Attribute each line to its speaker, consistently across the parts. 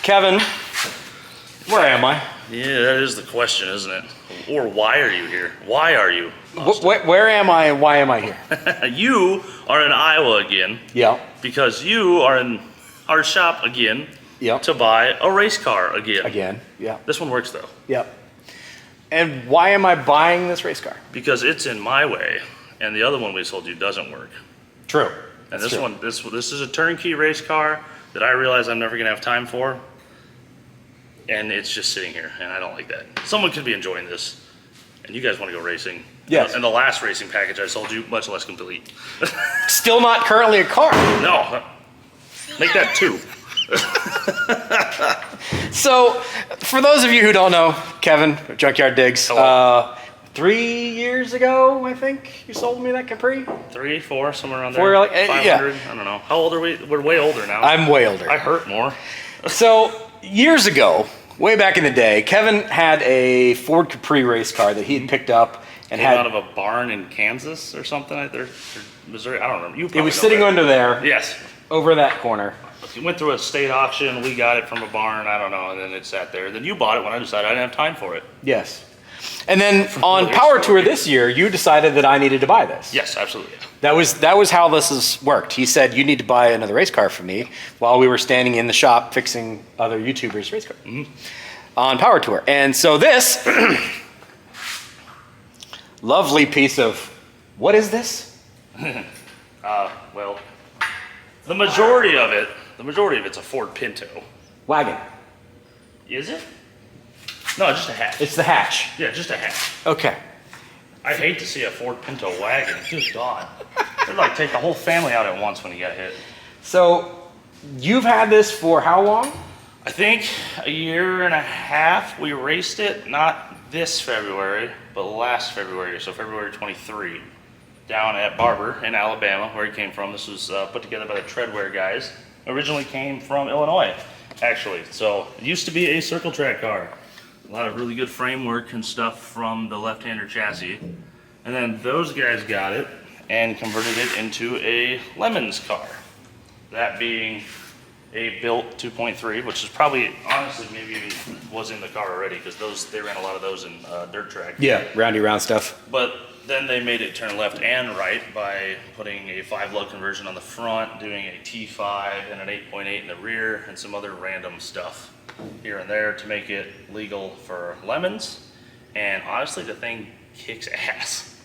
Speaker 1: Kevin, where am I?
Speaker 2: Yeah, that is the question, isn't it? Or why are you here? Why are you?
Speaker 1: Where am I and why am I here?
Speaker 2: You are in Iowa again.
Speaker 1: Yeah.
Speaker 2: Because you are in our shop again.
Speaker 1: Yep.
Speaker 2: To buy a race car again.
Speaker 1: Again, yeah.
Speaker 2: This one works though.
Speaker 1: Yep. And why am I buying this race car?
Speaker 2: Because it's in my way, and the other one we sold you doesn't work.
Speaker 1: True.
Speaker 2: And this one, this is a turnkey race car that I realize I'm never gonna have time for, and it's just sitting here, and I don't like that. Someone could be enjoying this, and you guys want to go racing.
Speaker 1: Yes.
Speaker 2: And the last racing package I sold you, much less complete.
Speaker 1: Still not currently a car.
Speaker 2: No. Make that 2.
Speaker 1: So, for those of you who don't know, Kevin of Junkyard Digs, 3 years ago, I think, you sold me that Capri?
Speaker 2: 3, 4, somewhere around there. 500,
Speaker 1: yeah.
Speaker 2: I don't know. How old are we? We're way older now.
Speaker 1: I'm way older.
Speaker 2: I hurt more.
Speaker 1: So, years ago, way back in the day, Kevin had a Ford Capri race car that he had picked up and
Speaker 2: Came
Speaker 1: had
Speaker 2: out of a barn in Kansas or something, or Missouri. I don't remember. You
Speaker 1: it was
Speaker 2: know
Speaker 1: sitting
Speaker 2: better.
Speaker 1: under there,
Speaker 2: Yes.
Speaker 1: over that corner.
Speaker 2: It went through a state auction. We got it from a barn. I don't know, and then it sat there. Then you bought it when I decided I didn't have time for it.
Speaker 1: Yes. And then on Power Tour this year, you decided that I needed to buy this.
Speaker 2: Yes, absolutely.
Speaker 1: That was how this worked. He said, you need to buy another race car for me while we were standing in the shop fixing other YouTubers' race cars on Power Tour. And so this lovely piece of, what is this?
Speaker 2: Well, the majority of it's a Ford Pinto.
Speaker 1: Wagon.
Speaker 2: Is it? No, just a hatch.
Speaker 1: It's the hatch.
Speaker 2: Yeah, just a hatch.
Speaker 1: Okay.
Speaker 2: I hate to see a Ford Pinto wagon. Good God. They'd like take the whole family out at once when you get hit.
Speaker 1: So you've had this for how long?
Speaker 2: I think a year and a half. We raced it, not this February, but last February, so February 23, down at Barber in Alabama, where he came from. This was put together by the Treadwear guys. Originally came from Illinois, actually. So it used to be a circle track car. A lot of really good framework and stuff from the left-hander chassis. And then those guys got it and converted it into a Lemons car. That being a built 2.3, which is probably, honestly, maybe even was in the car already, because they ran a lot of those in dirt track.
Speaker 1: Yeah, roundy round stuff.
Speaker 2: But then they made it turn left and right by putting a 5-lug conversion on the front, doing a T5 and an 8.8 in the rear, and some other random stuff here and there to make it legal for Lemons. And honestly, the thing kicks ass.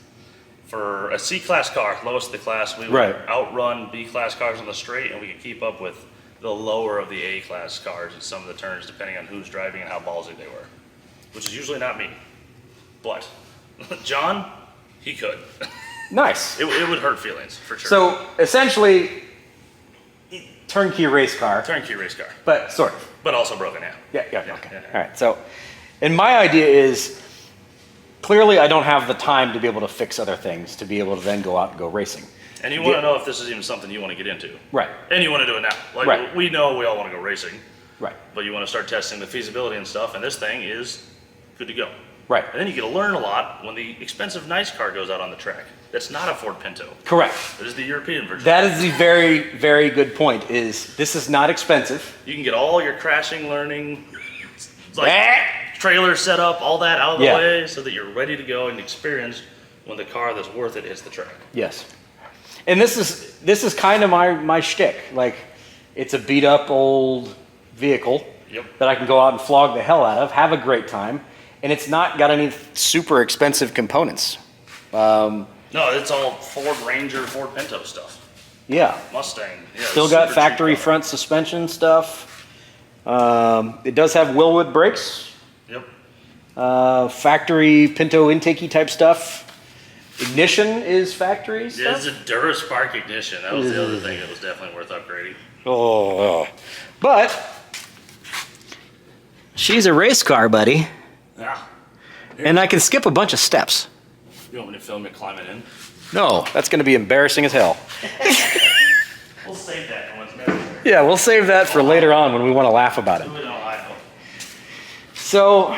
Speaker 2: For a C-class car, lowest of the class, we would outrun B-class cars on the straight, and we could keep up with the lower of the A-class cars in some of the turns, depending on who's driving and how ballsy they were, which is usually not me. But John, he could.
Speaker 1: Nice.
Speaker 2: It would hurt feelings, for sure.
Speaker 1: So essentially, turnkey race car.
Speaker 2: Turnkey race car.
Speaker 1: But sort of.
Speaker 2: But also broken down.
Speaker 1: Yeah, okay. Yeah. All right, so, and my idea is, clearly I don't have the time to be able to fix other things, to be able to then go out and go racing.
Speaker 2: And you want to know if this is even something you want to get into.
Speaker 1: Right.
Speaker 2: And you want to do it now. Like, we know we all want to go racing.
Speaker 1: Right.
Speaker 2: But you want to start testing the feasibility and stuff, and this thing is good to go.
Speaker 1: Right.
Speaker 2: And then you get to learn a lot when the expensive nice car goes out on the track. That's not a Ford Pinto.
Speaker 1: Correct.
Speaker 2: That is the European version.
Speaker 1: That is the very, very good point, is this is not expensive.
Speaker 2: You can get all your crashing, learning, trailer set up, all that out of the way, so that you're ready to go and experienced when the car that's worth it hits the track.
Speaker 1: Yes. And this is kind of my shtick. Like, it's a beat up old vehicle that I can go out and flog the hell out of, have a great time, and it's not got any super expensive components.
Speaker 2: No, it's all Ford Ranger, Ford Pinto stuff.
Speaker 1: Yeah.
Speaker 2: Mustang. Yeah,
Speaker 1: still got factory front suspension stuff. It does have Willwood brakes.
Speaker 2: Yep.
Speaker 1: Factory Pinto intake-y type stuff. Ignition is factory stuff.
Speaker 2: Yeah, it's a Duraspark ignition. That was the other thing that was definitely worth upgrading.
Speaker 1: Oh. But she's a race car, buddy.
Speaker 2: Yeah.
Speaker 1: And I can skip a bunch of steps.
Speaker 2: You want me to film you climbing in?
Speaker 1: No, that's going to be embarrassing as hell.
Speaker 2: We'll save that for what's necessary.
Speaker 1: Yeah, we'll save that for later on when we want to laugh about it. So,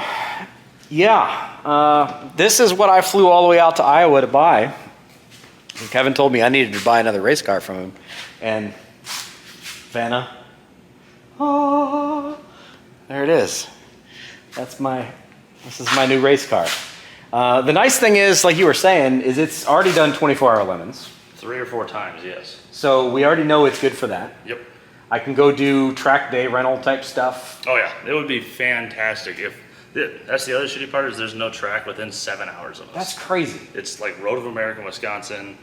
Speaker 1: yeah, this is what I flew all the way out to Iowa to buy. And Kevin told me I needed to buy another race car from him. And Vanna, There it is. This is my new race car. The nice thing is, like you were saying, is it's already done 24-hour lemons.
Speaker 2: 3 or 4 times, yes.
Speaker 1: So we already know it's good for that.
Speaker 2: Yep.
Speaker 1: I can go do track day rental type stuff.
Speaker 2: Oh yeah, it would be fantastic if. That's the other shitty part is there's no track within 7 hours of us.
Speaker 1: That's crazy.
Speaker 2: It's like Road of America, Wisconsin,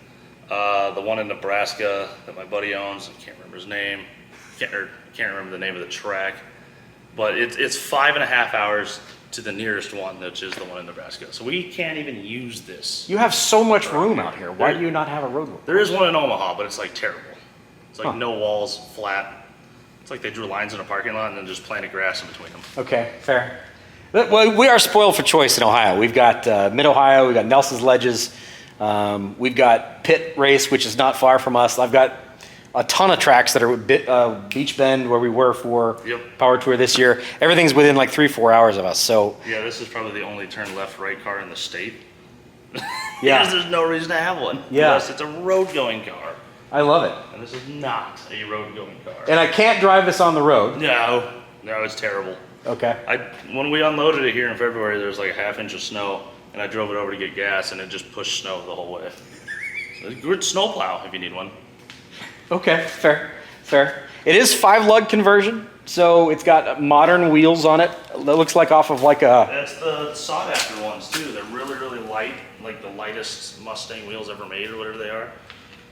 Speaker 2: the one in Nebraska that my buddy owns. I can't remember his name. Can't remember the name of the track. But it's 5.5 hours to the nearest one, which is the one in Nebraska. So we can't even use this.
Speaker 1: You have so much room out here. Why do you not have a road course?
Speaker 2: There is one in Omaha, but it's like terrible. It's like no walls, flat. It's like they drew lines in a parking lot and then just planted grass in between them.
Speaker 1: Okay, fair. Well, we are spoiled for choice in Ohio. We've got Mid-Ohio, we've got Nelson's Ledges, we've got Pitt Race, which is not far from us. I've got a ton of tracks that are Beach Bend, where we were for Power Tour this year. Everything's within like 3-4 hours of us. So
Speaker 2: yeah, this is probably the only turn left-right car in the state.
Speaker 1: Yeah,
Speaker 2: because there's no reason to have one.
Speaker 1: Yeah,
Speaker 2: unless it's a road-going car.
Speaker 1: I love it.
Speaker 2: And this is not a road-going car.
Speaker 1: And I can't drive this on the road.
Speaker 2: No, it's terrible.
Speaker 1: Okay.
Speaker 2: When we unloaded it here in February, there was like a ½ inch of snow, and I drove it over to get gas, and it just pushed snow the whole way. So it's a good snowplow if you need one.
Speaker 1: Okay, fair. It is 5-lug conversion, so it's got modern wheels on it. That looks like off of like a...
Speaker 2: That's the sought-after ones, too. They're really, really light, like the lightest Mustang wheels ever made, or whatever they are.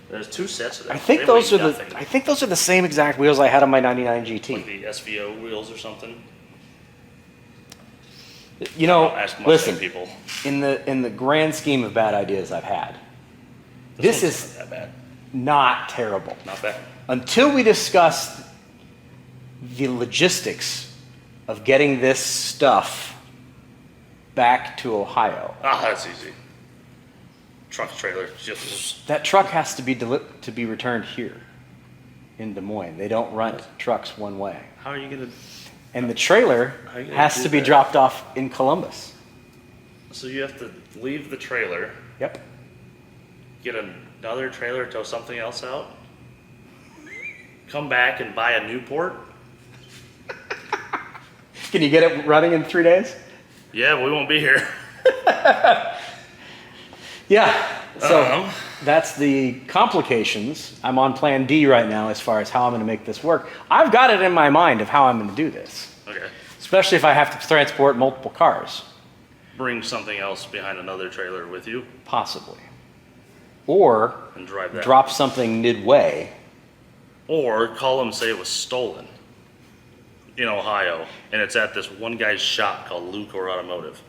Speaker 2: There's 2 sets of them.
Speaker 1: I think those are the same exact wheels I had on my 99 GT.
Speaker 2: Like the SVO wheels or something.
Speaker 1: You know, listen,
Speaker 2: people.
Speaker 1: in the grand scheme of bad ideas I've had, this is
Speaker 2: not that bad.
Speaker 1: Not terrible.
Speaker 2: Not bad.
Speaker 1: Until we discussed the logistics of getting this stuff back to Ohio.
Speaker 2: That's easy. Truck trailer. Just...
Speaker 1: That truck has to be returned here in Des Moines. They don't run trucks one way.
Speaker 2: How are you gonna?
Speaker 1: And the trailer has to be dropped off in Columbus.
Speaker 2: So you have to leave the trailer.
Speaker 1: Yep.
Speaker 2: Get another trailer, tow something else out. Come back and buy a Newport.
Speaker 1: Can you get it running in 3 days?
Speaker 2: Yeah, we won't be here.
Speaker 1: Yeah, so that's the complications. I'm on plan D right now as far as how I'm going to make this work. I've got it in my mind of how I'm going to do this.
Speaker 2: Okay.
Speaker 1: Especially if I have to transport multiple cars.
Speaker 2: Bring something else behind another trailer with you.
Speaker 1: Possibly. Or
Speaker 2: and drive that.
Speaker 1: Drop something midway.
Speaker 2: Or call them and say it was stolen in Ohio, and it's at this one guy's shop called Lucore Automotive.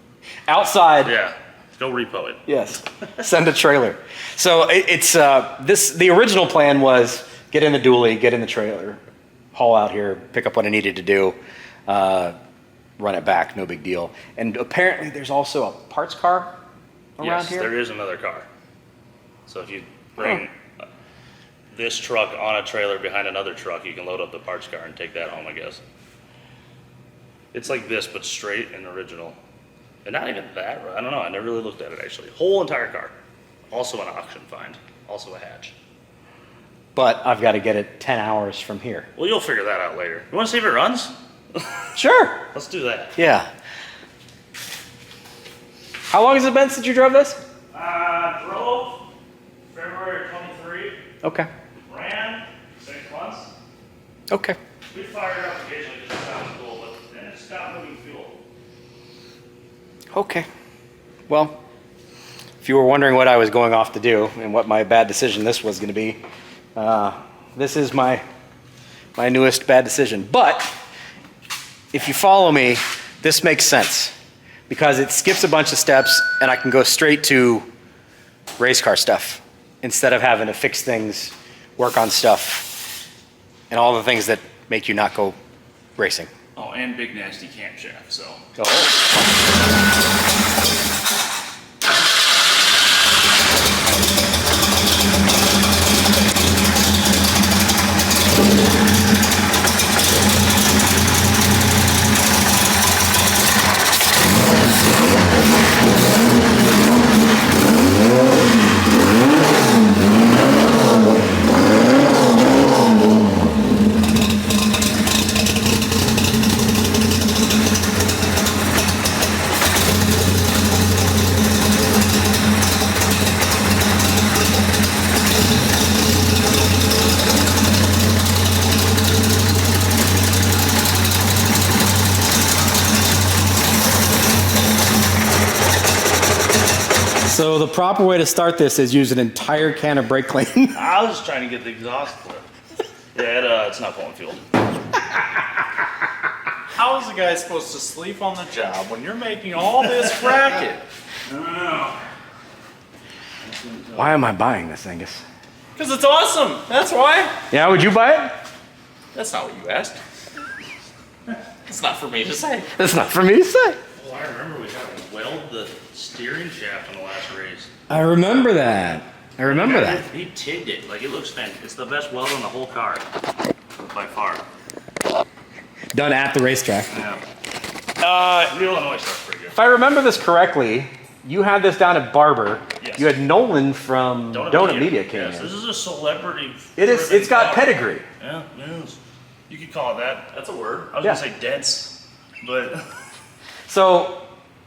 Speaker 1: Outside.
Speaker 2: Yeah. Go repo it.
Speaker 1: Yes. Send a trailer. So it's the original plan was get in the dually, get in the trailer, haul out here, pick up what I needed to do, run it back, no big deal. And apparently there's also a parts car around here.
Speaker 2: Yes, there is another car. So if you bring this truck on a trailer behind another truck, you can load up the parts car and take that home, I guess. It's like this, but straight and original. And not even that, I don't know, I never really looked at it actually. Whole entire car. Also an auction find. Also a hatch.
Speaker 1: But I've got to get it 10 hours from here.
Speaker 2: Well, you'll figure that out later. You want to see if it runs?
Speaker 1: Sure.
Speaker 2: Let's do that.
Speaker 1: Yeah. How long has it been since you drove this?
Speaker 2: Drove February 23.
Speaker 1: Okay.
Speaker 2: Ran 6 months.
Speaker 1: Okay.
Speaker 2: We fired it up occasionally because it sounds cool, but then it stopped moving fuel.
Speaker 1: Okay. Well, if you were wondering what I was going off to do and what my bad decision this was going to be, this is my newest bad decision. But if you follow me, this makes sense because it skips a bunch of steps and I can go straight to race car stuff instead of having to fix things, work on stuff, and all the things that make you not go racing.
Speaker 2: Oh, and big nasty camshaft, so.
Speaker 1: So the proper way to start this is use an entire can of brake clean.
Speaker 2: I was just trying to get the exhaust clip. Yeah, it's not pulling fuel.
Speaker 3: How is a guy supposed to sleep on the job when you're making all this racket?
Speaker 2: I don't know.
Speaker 1: Why am I buying this, Angus?
Speaker 3: Because it's awesome. That's why.
Speaker 1: Yeah, would you buy it?
Speaker 3: That's not what you asked. It's not for me to say.
Speaker 1: That's not for me to say.
Speaker 2: Well, I remember we had to weld the steering shaft on the last race.
Speaker 1: I remember that. I remember that.
Speaker 2: He tigged it. Like, it looks fantastic. It's the best weld on the whole car. By far.
Speaker 1: Done at the racetrack.
Speaker 2: Yeah. The Illinois stuff's pretty good.
Speaker 1: If I remember this correctly, you had this down at Barber.
Speaker 2: Yes.
Speaker 1: You had Nolan from Donut Media came
Speaker 2: Yes,
Speaker 1: in.
Speaker 2: this is a celebrity.
Speaker 1: It is. It's got pedigree.
Speaker 2: Yeah, it is. You could call it that. That's a word. I was
Speaker 1: Yeah.
Speaker 2: gonna say dense, but.
Speaker 1: So,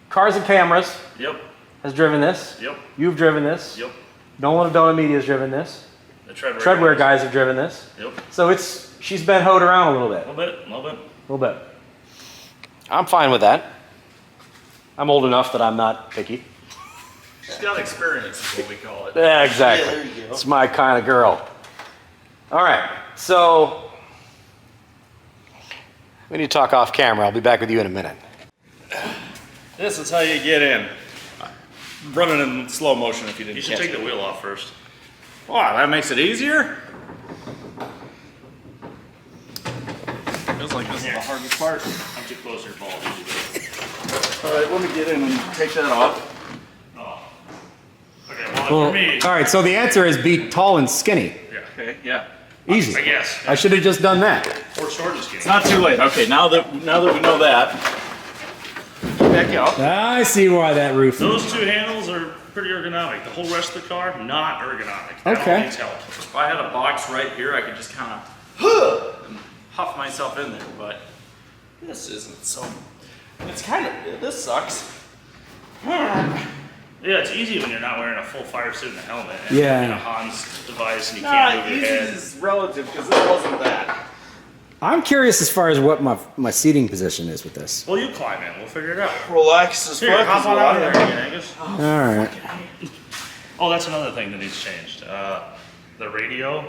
Speaker 1: Cars and Cameras
Speaker 2: Yep.
Speaker 1: has driven this.
Speaker 2: Yep.
Speaker 1: You've driven this.
Speaker 2: Yep.
Speaker 1: Nolan of Donut Media has driven this.
Speaker 2: The
Speaker 1: Treadwear guys have driven this.
Speaker 2: Yep.
Speaker 1: So she's been hoed around a little bit.
Speaker 2: A little bit.
Speaker 1: A little bit. I'm fine with that. I'm old enough that I'm not picky.
Speaker 3: She's got experience, is what we call it.
Speaker 1: Yeah, exactly.
Speaker 3: Yeah, there you go.
Speaker 1: It's my kind of girl. All right, so we need to talk off camera. I'll be back with you in a minute.
Speaker 3: This is how you get in. Running in slow motion if you didn't
Speaker 2: You should
Speaker 3: catch
Speaker 2: take
Speaker 3: it.
Speaker 2: the wheel off first.
Speaker 3: Wow, that makes it easier? Feels like this is the hardest part.
Speaker 2: I'm too close to your ball.
Speaker 3: Alright, let me get in and take that off.
Speaker 2: Oh. Okay, well,
Speaker 1: Well,
Speaker 2: for me,
Speaker 1: all right, so the answer is be tall and skinny.
Speaker 2: yeah.
Speaker 3: Okay, yeah.
Speaker 1: Easy.
Speaker 2: I guess.
Speaker 1: I should have just done that.
Speaker 2: Or short and skinny.
Speaker 3: It's not too late. Okay, now that we know that, back out.
Speaker 1: I see why that roof.
Speaker 2: Those two handles are pretty ergonomic. The whole rest of the car, not ergonomic. That
Speaker 1: Okay.
Speaker 2: all needs help.
Speaker 3: If I had a box right here, I could just kind of huff myself in there, but this isn't so. It's kind of. This sucks.
Speaker 2: Yeah, it's easy when you're not wearing a full fire suit and a helmet. And
Speaker 1: Yeah.
Speaker 2: And a Hans device and you can't move your
Speaker 3: Easy
Speaker 2: head.
Speaker 3: is relative because this wasn't that.
Speaker 1: I'm curious as far as what my seating position is with this.
Speaker 2: Well, you climb in. We'll figure it out.
Speaker 3: Relax as
Speaker 2: Here,
Speaker 3: fuck.
Speaker 2: hop on out of there again, Angus.
Speaker 1: All right.
Speaker 2: Oh, that's another thing that needs changed. The radio,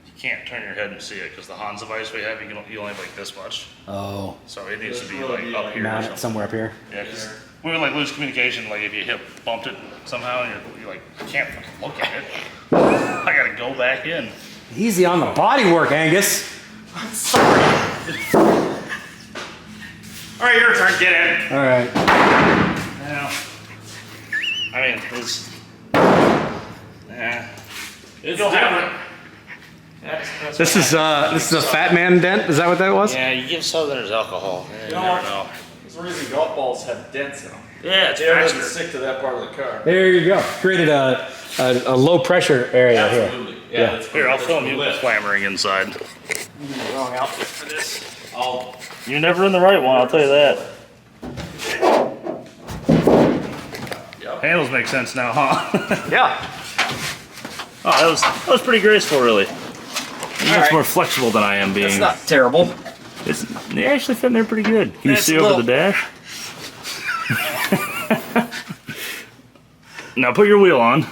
Speaker 2: you can't turn your head and see it because the Hans device we have, you only have like this much.
Speaker 1: Oh,
Speaker 2: So it needs to be
Speaker 3: really
Speaker 2: like
Speaker 3: be
Speaker 2: up
Speaker 3: like
Speaker 2: here or
Speaker 1: mount it
Speaker 2: something.
Speaker 1: somewhere up here.
Speaker 2: Yeah, because we would like lose communication. Like if you bumped it somehow, and you're like, I can't fucking look at it. I gotta go back in.
Speaker 1: Easy on the body work, Angus.
Speaker 2: All right, your turn. Get in.
Speaker 1: All right.
Speaker 2: Now, I mean, it's. You'll have it.
Speaker 1: This is a fat man dent. Is that what that was?
Speaker 2: Yeah, you give Southerners alcohol. Yeah, you
Speaker 3: know
Speaker 2: never
Speaker 3: what?
Speaker 2: know.
Speaker 3: There's a reason golf balls have dents in them.
Speaker 2: Yeah, it's
Speaker 3: It doesn't
Speaker 2: faster.
Speaker 3: stick to that part of the car.
Speaker 1: There you go. Created a low pressure area here.
Speaker 3: Absolutely.
Speaker 1: Yeah.
Speaker 3: That's
Speaker 2: Here, I'll
Speaker 3: that's
Speaker 2: film
Speaker 3: the
Speaker 2: you
Speaker 3: lift.
Speaker 2: clamoring inside.
Speaker 3: Wrong outfit for this. I'll.
Speaker 2: You're never in the right one, I'll tell you that.
Speaker 3: Yep.
Speaker 2: Handles make sense now, huh?
Speaker 1: Yeah.
Speaker 2: Oh, that was pretty graceful, really. You're much
Speaker 3: right.
Speaker 2: more flexible than I am being.
Speaker 3: It's not terrible.
Speaker 2: They actually fit in there pretty good. Can you
Speaker 3: It's
Speaker 2: see
Speaker 3: a
Speaker 2: over
Speaker 3: little-
Speaker 2: the dash? Now put your wheel on.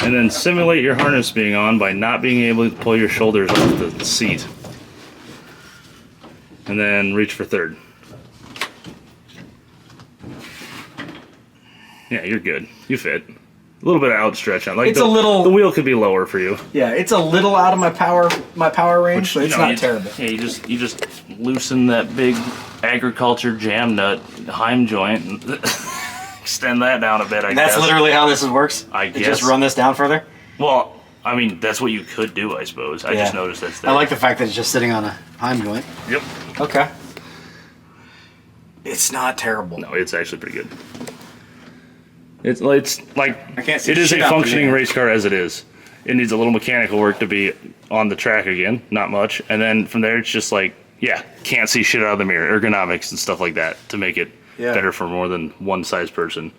Speaker 2: And then simulate your harness being on by not being able to pull your shoulders off the seat. And then reach for third. Yeah, you're good. You fit. A little bit of outstretch on. Like
Speaker 1: It's a little-
Speaker 2: The wheel could be lower for you.
Speaker 1: Yeah, it's a little out of my power range, but
Speaker 2: You
Speaker 1: it's
Speaker 2: know,
Speaker 1: not
Speaker 2: you-
Speaker 1: terrible.
Speaker 2: Yeah, you just loosen that big agriculture jam nut Heim joint and extend that down a bit. I
Speaker 1: That's
Speaker 2: guess.
Speaker 1: literally how this works.
Speaker 2: I
Speaker 1: You
Speaker 2: guess.
Speaker 1: just run this down further.
Speaker 2: Well, I mean, that's what you could do, I suppose. I just noticed that's there.
Speaker 1: I like the fact that it's just sitting on a Heim joint.
Speaker 2: Yep.
Speaker 1: Okay. It's not terrible.
Speaker 2: No, it's actually pretty good. It's like
Speaker 1: I can't see
Speaker 2: it is
Speaker 1: shit
Speaker 2: a
Speaker 1: out the
Speaker 2: functioning
Speaker 1: mirror.
Speaker 2: race car as it is. It needs a little mechanical work to be on the track again, not much. And then from there, it's just like, yeah, can't see shit out of the mirror, ergonomics and stuff like that to make it better for more than one size person.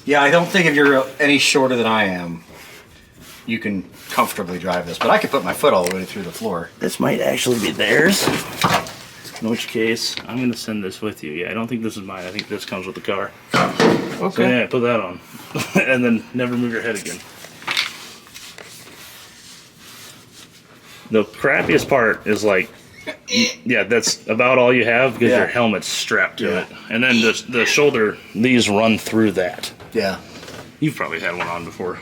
Speaker 1: Yeah, I don't think if you're any shorter than I am, you can comfortably drive this. But I could put my foot all the way through the floor.
Speaker 2: This might actually be theirs. In which case, I'm gonna send this with you. Yeah, I don't think this is mine. I think this comes with the car.
Speaker 1: Okay.
Speaker 2: So yeah, put that on. And then never move your head again. The crappiest part is like, yeah, that's about all you have because your helmet's strapped to it. And then the shoulder, these run through that.
Speaker 1: Yeah.
Speaker 2: You've probably had one on before.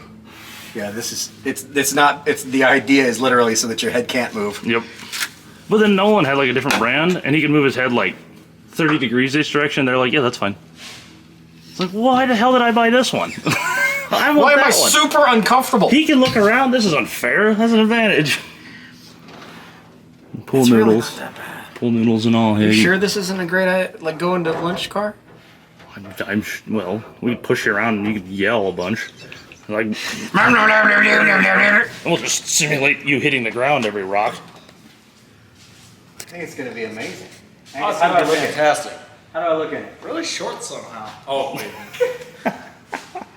Speaker 1: Yeah, this is, it's not, it's, the idea is literally so that your head can't move.
Speaker 2: Yep. But then Nolan had like a different brand and he could move his head like 30 degrees each direction. They're like, yeah, that's fine. It's like, why the hell did I buy this one? I want
Speaker 1: Why am I
Speaker 2: that one.
Speaker 1: super uncomfortable?
Speaker 2: He can look around. This is unfair. That's an advantage. Pool
Speaker 1: It's really
Speaker 2: noodles.
Speaker 1: not that bad.
Speaker 2: Pool noodles and all.
Speaker 1: You sure this isn't a great idea, like going to lunch car?
Speaker 2: Well, we push you around and you can yell a bunch. Like, we'll just simulate you hitting the ground every rock.
Speaker 1: I think it's going to be amazing.
Speaker 3: Oh, it's gonna be fantastic.
Speaker 1: How do I look in it?
Speaker 3: Really short somehow. Oh, wait.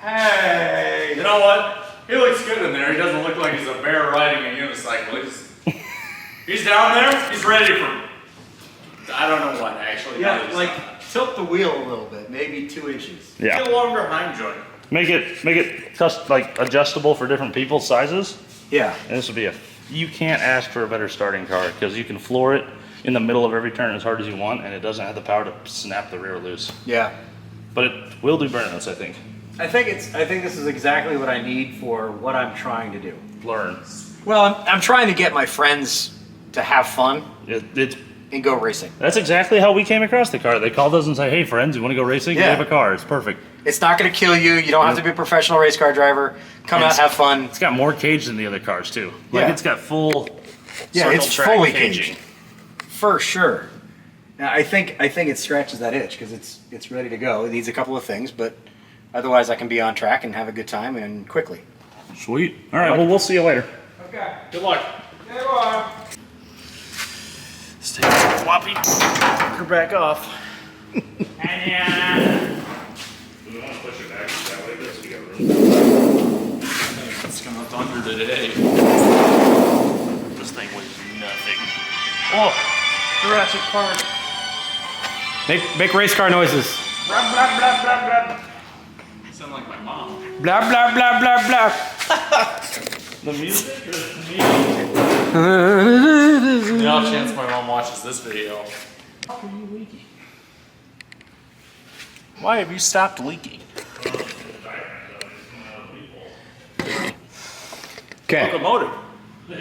Speaker 1: Hey!
Speaker 3: You know what? He looks good in there. He doesn't look like he's a bear riding a unicycle. He's down there. He's ready for, I don't know what, actually.
Speaker 1: Yeah, like tilt the wheel a little bit, maybe 2 inches.
Speaker 2: Yeah.
Speaker 3: Get a longer hind joint.
Speaker 2: Make it just like adjustable for different people's sizes.
Speaker 1: Yeah.
Speaker 2: And this would be you can't ask for a better starting car because you can floor it in the middle of every turn as hard as you want and it doesn't have the power to snap the rear loose.
Speaker 1: Yeah.
Speaker 2: But it will do burnouts, I think.
Speaker 1: I think this is exactly what I need for what I'm trying to do.
Speaker 2: Learn.
Speaker 1: Well, I'm trying to get my friends to have fun
Speaker 2: It's
Speaker 1: and go racing.
Speaker 2: That's exactly how we came across the car. They called us and said, hey friends, you want to go racing?
Speaker 1: Yeah.
Speaker 2: We have a car. It's perfect.
Speaker 1: It's not going to kill you. You don't have to be a professional race car driver. Come out, have fun.
Speaker 2: It's got more cage than the other cars too. Like
Speaker 1: Yeah.
Speaker 2: it's got full
Speaker 1: Yeah, it's
Speaker 2: circle track
Speaker 1: fully
Speaker 2: caging.
Speaker 1: caged. For sure. Now, I think it scratches that itch because it's ready to go. It needs a couple of things, but otherwise I can be on track and have a good time and quickly.
Speaker 2: Sweet. All right, well, we'll see you later.
Speaker 1: Okay.
Speaker 3: Good luck.
Speaker 1: Goodbye.
Speaker 2: Stay floppy.
Speaker 3: Her back off.
Speaker 2: And we want to push it back that way, so we got room.
Speaker 3: It's gonna thunder today.
Speaker 2: This thing weighs nothing. Oh, Jurassic Park.
Speaker 1: Make race car noises.
Speaker 2: Blah, blah, blah, blah, blah.
Speaker 3: You sound like my mom.
Speaker 1: Blah blah blah blah blah.
Speaker 2: The music or me?
Speaker 3: The off chance my mom watches this video. Why have you stopped leaking?
Speaker 1: Okay.
Speaker 3: Automotive.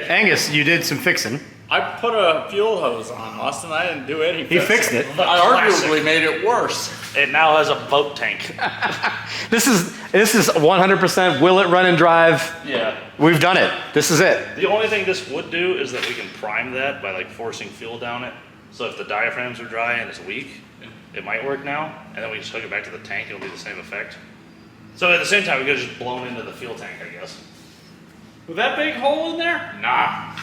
Speaker 1: Angus, you did some fixing.
Speaker 3: I put a fuel hose on, Austin. I didn't do anything.
Speaker 1: He fixed it.
Speaker 3: I arguably made it worse.
Speaker 2: It now has a boat tank.
Speaker 1: This is 100% will it run and drive.
Speaker 2: Yeah.
Speaker 1: We've done it. This is it.
Speaker 2: The only thing this would do is that we can prime that by like forcing fuel down it. So if the diaphragms are dry and it's weak, it might work now. And then we just hook it back to the tank, it'll be the same effect. So at the same time, we could have just blown into the fuel tank, I guess.
Speaker 3: With that big hole in there?
Speaker 2: Nah.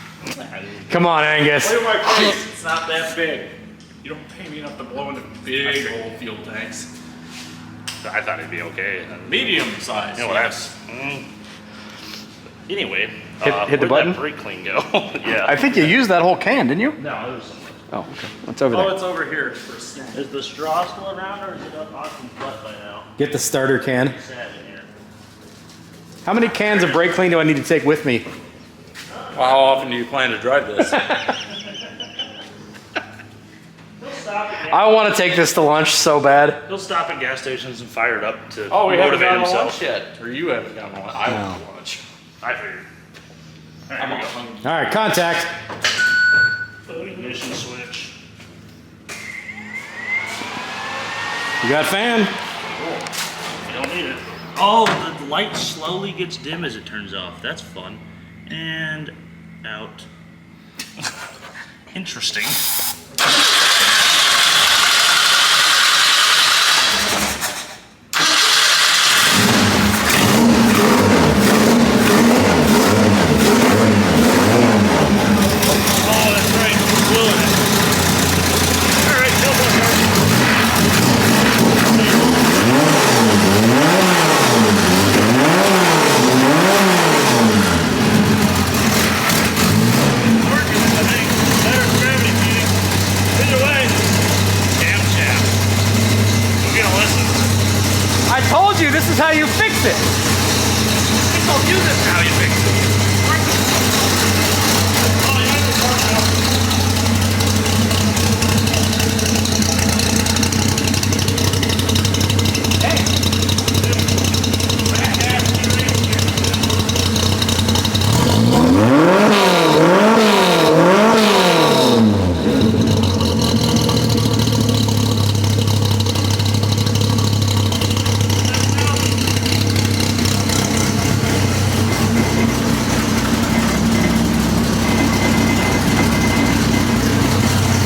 Speaker 1: Come on, Angus.
Speaker 3: Look at my face. It's not that big. You don't pay me enough to blow into big old fuel tanks.
Speaker 2: I thought it'd be okay.
Speaker 3: Medium size.
Speaker 2: You know what
Speaker 3: yes.
Speaker 2: Anyway,
Speaker 1: Hit the
Speaker 2: where'd
Speaker 1: button?
Speaker 2: that brake clean go? Yeah.
Speaker 1: I think you used that whole can, didn't you?
Speaker 2: No, there's somewhere.
Speaker 1: Oh, okay. It's over
Speaker 3: Oh,
Speaker 1: there.
Speaker 3: it's over here for a snack.
Speaker 2: Is the straw still around or is it up Austin's butt by now?
Speaker 1: Get the starter can.
Speaker 2: Sad in here.
Speaker 1: How many cans of brake clean do I need to take with me?
Speaker 3: Well, how often do you plan to drive this?
Speaker 2: He'll stop at
Speaker 1: I want to take this to lunch so bad.
Speaker 2: He'll stop at gas stations and fire it up to
Speaker 3: Oh, we haven't
Speaker 2: motivate
Speaker 3: gone to
Speaker 2: himself.
Speaker 3: lunch yet. Or you haven't gone to lunch. I went to lunch.
Speaker 2: I figured. All right,
Speaker 3: I'm
Speaker 2: here we go.
Speaker 3: hungry.
Speaker 1: All right, contact.
Speaker 2: Ignition switch.
Speaker 1: You got fan?
Speaker 2: You don't need it. Oh, the light slowly gets dim as it turns off. That's fun. And out. Interesting. Oh, that's right. We're gluing it. All right, go for it. Working, I think. Better gravity feeding. Either way.
Speaker 1: it.
Speaker 2: I'll use it now, you fix it. Oh, you have the car now.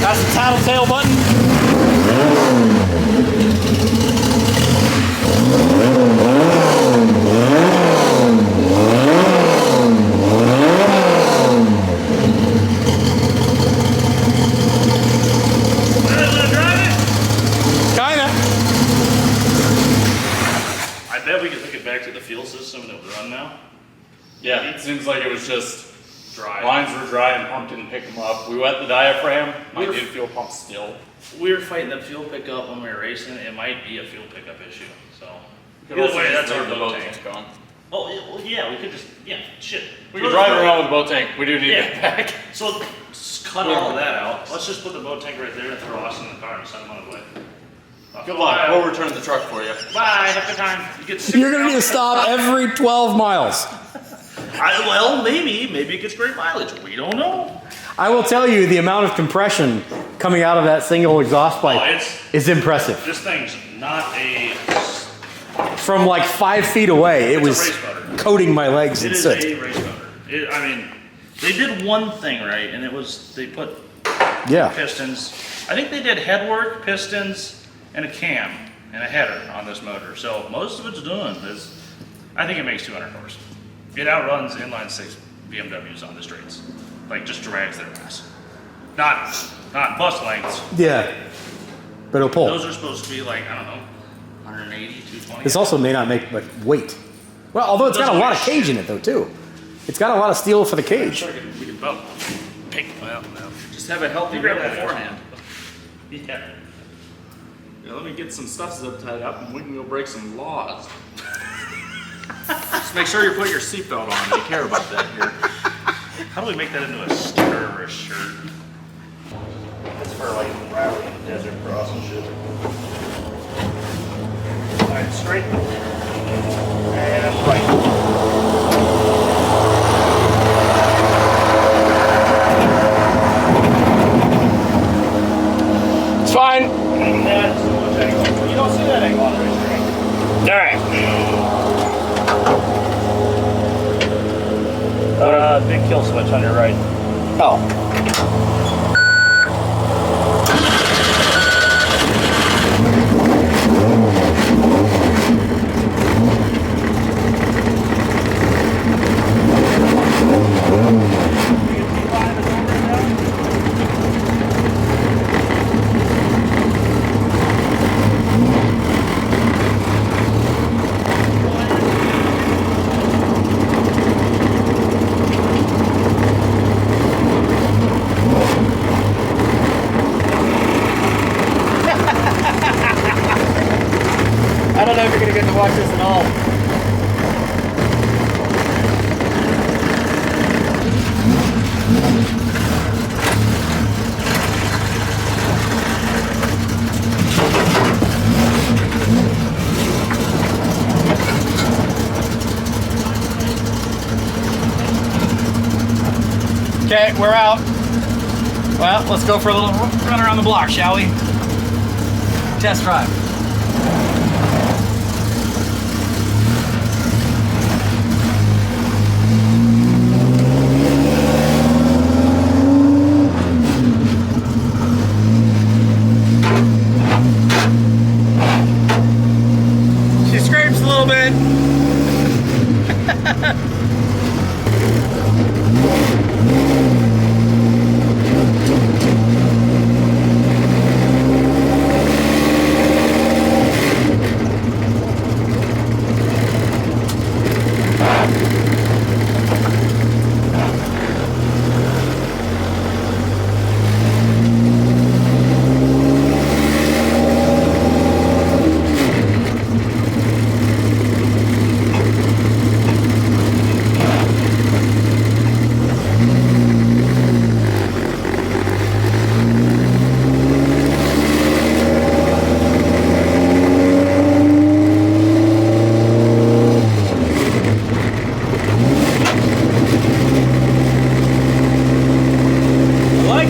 Speaker 1: That's the tattletale button. Kinda.
Speaker 2: I bet we could hook it back to the fuel system and it would run now.
Speaker 3: Yeah, it seems like it was just
Speaker 2: Dry.
Speaker 3: lines were dry and pump didn't pick them up. We wet the diaphragm. My
Speaker 2: We're-
Speaker 3: dude fuel pump still.
Speaker 2: We were fighting the fuel pickup when we were racing. It might be a fuel pickup issue. So
Speaker 3: Could
Speaker 2: either
Speaker 3: also
Speaker 2: way,
Speaker 3: just
Speaker 2: that's our
Speaker 3: leave the
Speaker 2: boat
Speaker 3: boat
Speaker 2: tank.
Speaker 3: tank on.
Speaker 2: Oh, well, yeah, we could just, shit.
Speaker 3: We can drive around with the boat tank. We do need
Speaker 2: Yeah.
Speaker 3: it back.
Speaker 2: So just cut all of that out. Let's just put the boat tank right there and throw Austin in the car and send him on his way.
Speaker 3: Good luck. We'll return the truck for you.
Speaker 2: Bye. Have a good time. You get
Speaker 1: You're gonna need to stop every 12 miles.
Speaker 2: Well, maybe it gets great mileage. We don't know.
Speaker 1: I will tell you, the amount of compression coming out of that single exhaust pipe is impressive.
Speaker 2: This thing's not a.
Speaker 1: From like 5 feet away, it
Speaker 2: It's a
Speaker 1: was
Speaker 2: race motor.
Speaker 1: coating my legs
Speaker 2: It
Speaker 1: in
Speaker 2: is
Speaker 1: soot.
Speaker 2: a race motor. I mean, they did one thing right, and it was they put
Speaker 1: Yeah.
Speaker 2: pistons. I think they did headwork, pistons, and a cam and a header on this motor. So most of it's done. I think it makes 200 horse. It outruns inline 6 BMWs on the straights. Like just drags their ass. Not bus lengths.
Speaker 1: Yeah. But it'll pull.
Speaker 2: Those are supposed to be like, I don't know, 180, 220.
Speaker 1: This also may not make much weight. Well, although it's got a lot of cage in it though too. It's got a lot of steel for the
Speaker 2: I'm
Speaker 1: cage.
Speaker 2: sure we can both pick well, no.
Speaker 3: Just have a healthy
Speaker 2: Grab
Speaker 3: rip
Speaker 2: that
Speaker 3: beforehand.
Speaker 2: Yeah.
Speaker 3: Yeah, let me get some stuff zip tied up and we can go break some laws. Just make sure you put your seatbelt on. We care about that here.
Speaker 2: How do we make that into a sticker or a shirt? That's for like rally in the desert cross and shit. Alright, straight. And right.
Speaker 1: It's fine.
Speaker 2: That's too much angle. You don't see that angle on the racetrack. Alright. Big kill switch on your right.
Speaker 1: Oh. I don't know if you're gonna get to watch this at all. Okay, we're out. Well, let's go for a little run around the block, shall we? Test drive. She scrapes a little bit.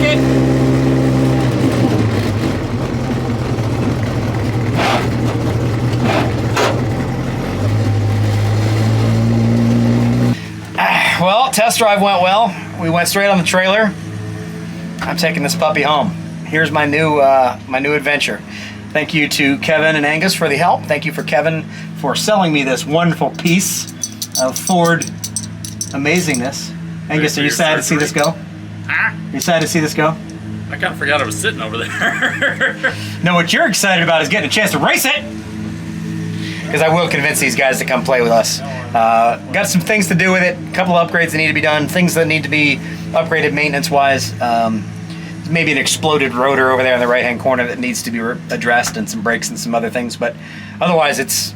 Speaker 1: it. Well, test drive went well. We went straight on the trailer. I'm taking this puppy home. Here's my new adventure. Thank you to Kevin and Angus for the help. Thank you for Kevin for selling me this wonderful piece of Ford amazingness. Angus, are you sad to see this go?
Speaker 3: Huh?
Speaker 1: You sad to see this go?
Speaker 3: I kind of forgot I was sitting over there.
Speaker 1: No, what you're excited about is getting a chance to race it. Because I will convince these guys to come play with us. Got some things to do with it. A couple of upgrades that need to be done. Things that need to be upgraded maintenance-wise. Maybe an exploded rotor over there in the right-hand corner that needs to be addressed, and some brakes and some other things. But otherwise, it's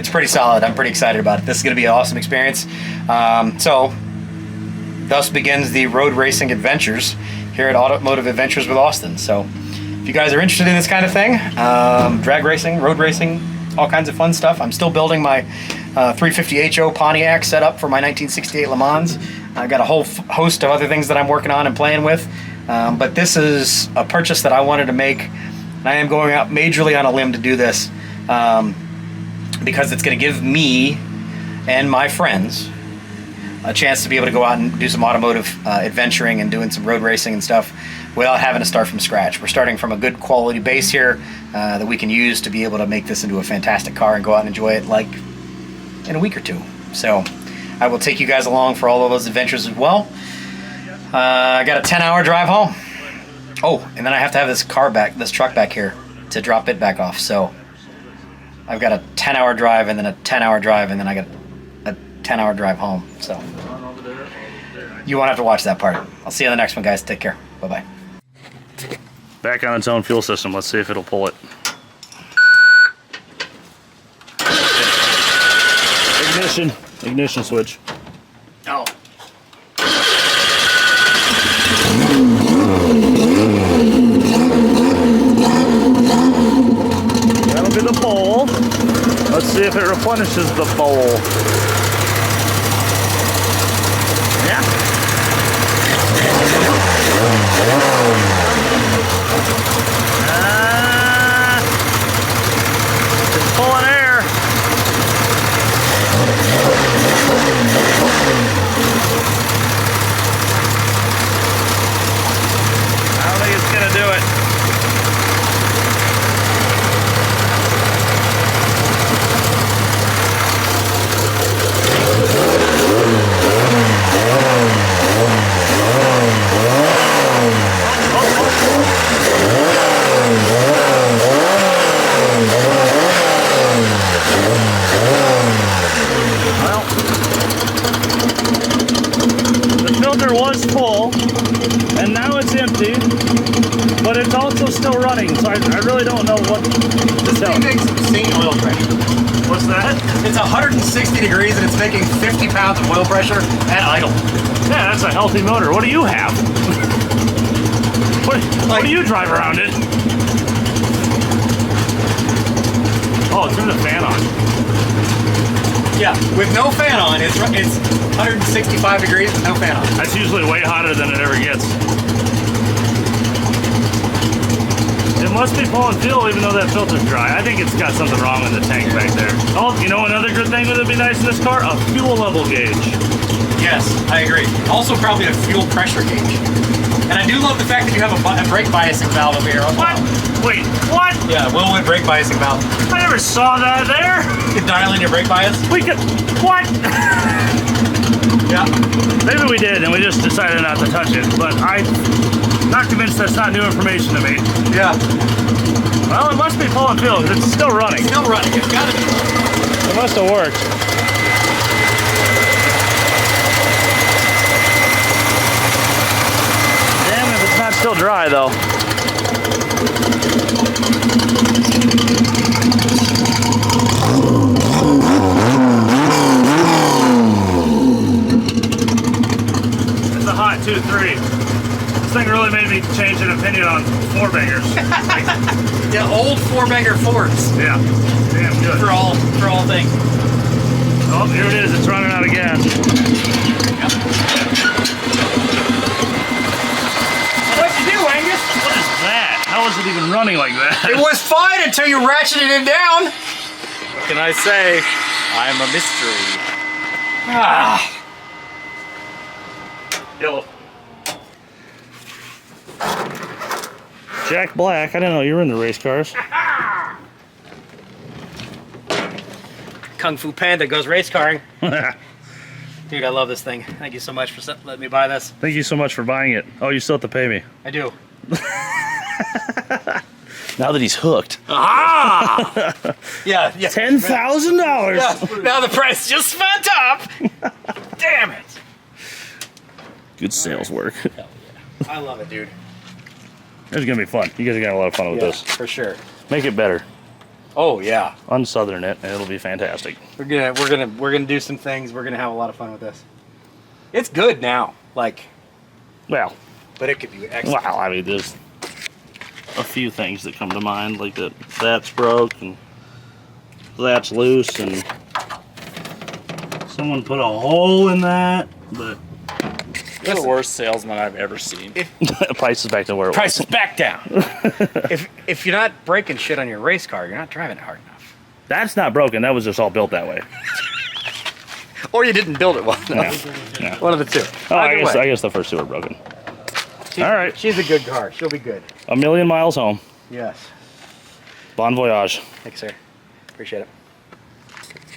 Speaker 1: pretty solid. I'm pretty excited about it. This is going to be an awesome experience. So, thus begins the road racing adventures here at Automotive Adventures with Austin. So, if you guys are interested in this kind of thing, drag racing, road racing, all kinds of fun stuff. I'm still building my 350HO Pontiac setup for my 1968 Le Mans. I've got a whole host of other things that I'm working on and playing with. But this is a purchase that I wanted to make, and I am going out majorly on a limb to do this because it's going to give me and my friends a chance to be able to go out and do some automotive adventuring and doing some road racing and stuff without having to start from scratch. We're starting from a good quality base here that we can use to be able to make this into a fantastic car and go out and enjoy it like in a week or two. So I will take you guys along for all of those adventures as well. I got a 10-hour drive home. Oh, and then I have to have this truck back here to drop it back off. So I've got a 10-hour drive and then a 10-hour drive and then I got a 10-hour drive home. So you won't have to watch that part. I'll see you on the next one, guys. Take care. Bye-bye.
Speaker 2: Back on its own fuel system. Let's see if it'll pull it. Ignition switch.
Speaker 1: Oh.
Speaker 2: That'll be the bowl. Let's see if it replenishes the bowl. Yeah. It's pulling air. I don't think it's gonna do it. Well, the filter was full, and now it's empty, but it's also still running, so I really don't know what to tell.
Speaker 1: It makes insane oil pressure.
Speaker 2: What's that?
Speaker 1: It's 160 degrees and it's making 50 pounds of oil pressure at idle.
Speaker 2: Yeah, that's a healthy motor. What do you have? What do you drive around in? Oh, turn the fan on.
Speaker 1: Yeah, with no fan on, it's 165 degrees with no fan on.
Speaker 2: That's usually way hotter than it ever gets. It must be pulling fuel even though that filter's dry. I think it's got something wrong in the tank back there. Oh, you know another good thing that would be nice in this car? A fuel level gauge.
Speaker 1: Yes, I agree. Also probably a fuel pressure gauge. And I do love the fact that you have a brake biasing valve over here.
Speaker 2: What? Wait, what?
Speaker 1: Yeah, Wilwood brake biasing valve.
Speaker 2: I never saw that there.
Speaker 1: You can dial in your brake bias.
Speaker 2: We could, what?
Speaker 1: Yeah.
Speaker 2: Maybe we did and we just decided not to touch it, but I'm not convinced that's not new information to me.
Speaker 1: Yeah.
Speaker 2: Well, it must be pulling fuel because it's still running.
Speaker 1: It's still running. It's got to be.
Speaker 2: It must have worked. Damn if it's not still dry though. It's a hot 2.3. This thing really made me change an opinion on four bangers.
Speaker 1: Yeah, old four-banger Fords.
Speaker 2: Yeah, damn good.
Speaker 1: For all things.
Speaker 2: Oh, here it is. It's running out of gas.
Speaker 1: Yep. What you
Speaker 2: that? How is it even running like that?
Speaker 1: It was fine until you ratcheted it down.
Speaker 3: What can I say? I'm a mystery.
Speaker 1: Ah.
Speaker 2: Yellow. Jack Black, I didn't know you were into race cars.
Speaker 1: Kung Fu Panda goes race carring. Dude, I love this thing. Thank you so much for letting me buy this.
Speaker 2: Thank you so much for buying it. Oh, you still have to pay me.
Speaker 1: I do.
Speaker 2: Now that he's hooked.
Speaker 1: Ah! yeah.
Speaker 2: $10,000.
Speaker 1: Yeah, now the price just went up. Damn it.
Speaker 2: Good sales work.
Speaker 1: Hell yeah. I love it, dude.
Speaker 2: It's gonna be fun. You guys are gonna have a lot of fun with this.
Speaker 1: For sure.
Speaker 2: Make it better.
Speaker 1: Oh yeah.
Speaker 2: Unsouthern it, and it'll be fantastic.
Speaker 1: We're gonna do some things. We're gonna have a lot of fun with this. It's good now, like,
Speaker 2: Well,
Speaker 1: but it could be excellent.
Speaker 2: I mean, there's a few things that come to mind, like that's broke and that's loose, and someone put a hole in that, but
Speaker 3: You're the worst salesman I've ever seen.
Speaker 2: price is back to where it
Speaker 1: Price
Speaker 2: was.
Speaker 1: is back down. if you're not breaking shit on your race car, you're not driving it hard enough.
Speaker 2: That's not broken. That was just all built that way.
Speaker 1: Or you didn't build it well enough.
Speaker 2: Yeah.
Speaker 1: One of the two.
Speaker 2: Oh, I
Speaker 1: Either way.
Speaker 2: guess the first two are broken.
Speaker 1: She's,
Speaker 2: all right.
Speaker 1: She's a good car. She'll be good.
Speaker 2: 1,000,000 miles home.
Speaker 1: Yes.
Speaker 2: Bon voyage.
Speaker 1: Thanks, sir. Appreciate it.